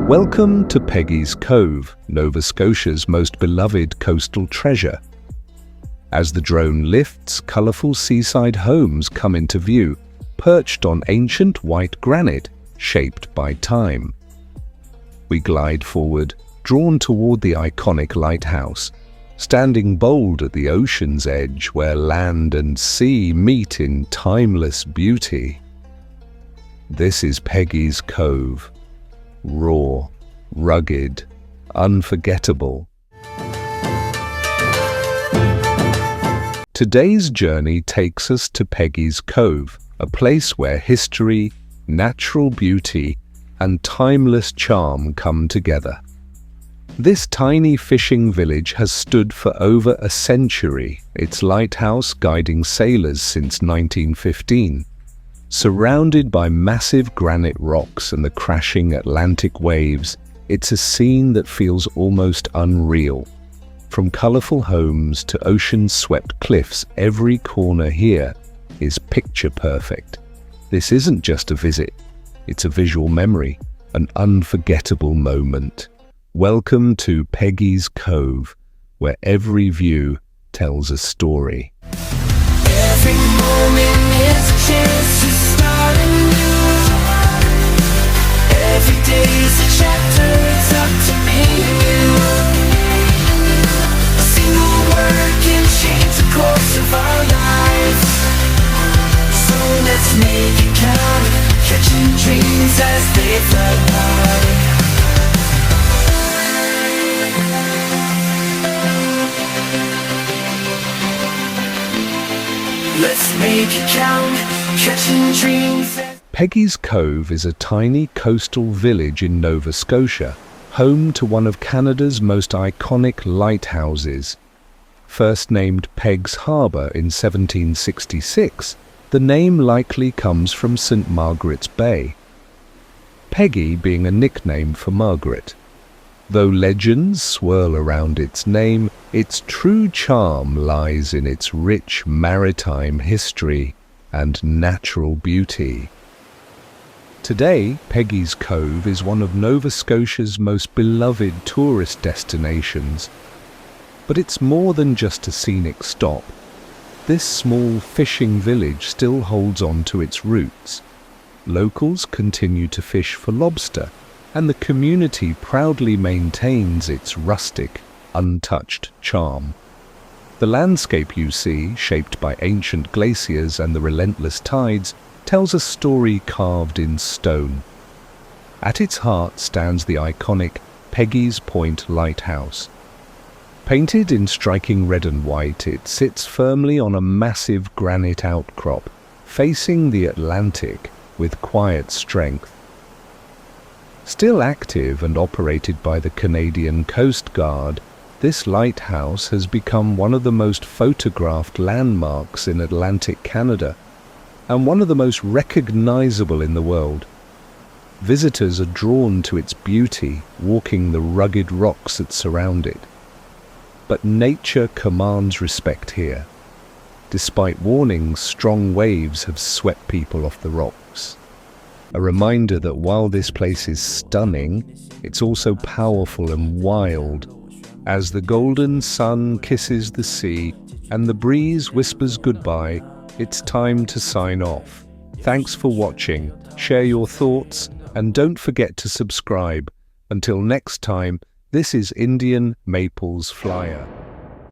Welcome to Peggys Cove, Nova Scotia's most beloved coastal treasure. As the drone lifts, colourful seaside homes come into view, perched on ancient white granite shaped by time. We glide forward, drawn toward the iconic lighthouse, standing bold at the ocean's edge where land and sea meet in timeless beauty. This is Peggys Cove. Raw, rugged, unforgettable. Today's journey takes us to Peggys Cove, a place where history, natural beauty, and timeless charm come together. This tiny fishing village has stood for over a century, its lighthouse guiding sailors since 1915. Surrounded by massive granite rocks and the crashing Atlantic waves, it's a scene that feels almost unreal. From colorful homes to ocean-swept cliffs, every corner here is picture perfect. This isn't just a visit, it's a visual memory, an unforgettable moment. Welcome to Peggys Cove, where every view tells a story. Every moment is a chance to start anew. Every day's a chapter, it's up to me and you. A single word can change the course of our lives. So let's make it count, catching dreams as they fly by. Let's make it count, catching dreams. Peggys Cove is a tiny coastal village in Nova Scotia, home to one of Canada's most iconic lighthouses. First named Pegg's Harbour in 1766, the name likely comes from St. Margaret's Bay, Peggy being a nickname for Margaret. Though legends swirl around its name, its true charm lies in its rich maritime history and natural beauty. Today, Peggys Cove is one of Nova Scotia's most beloved tourist destinations. But it's more than just a scenic stop. This small fishing village still holds on to its roots. Locals continue to fish for lobster, and the community proudly maintains its rustic, untouched charm. The landscape you see, shaped by ancient glaciers and the relentless tides, tells a story carved in stone. At its heart stands the iconic Peggys Point Lighthouse. Painted in striking red and white, it sits firmly on a massive granite outcrop, facing the Atlantic with quiet strength. Still active and operated by the Canadian Coast Guard, this lighthouse has become one of the most photographed landmarks in Atlantic Canada and one of the most recognizable in the world. Visitors are drawn to its beauty, walking the rugged rocks that surround it. But nature commands respect here. Despite warnings, strong waves have swept people off the rocks. A reminder that while this place is stunning, it's also powerful and wild. As the golden sun kisses the sea and the breeze whispers goodbye, it's time to sign off. Thanks for watching, share your thoughts, and don't forget to subscribe. Until next time, this is Indian Maples Flyer.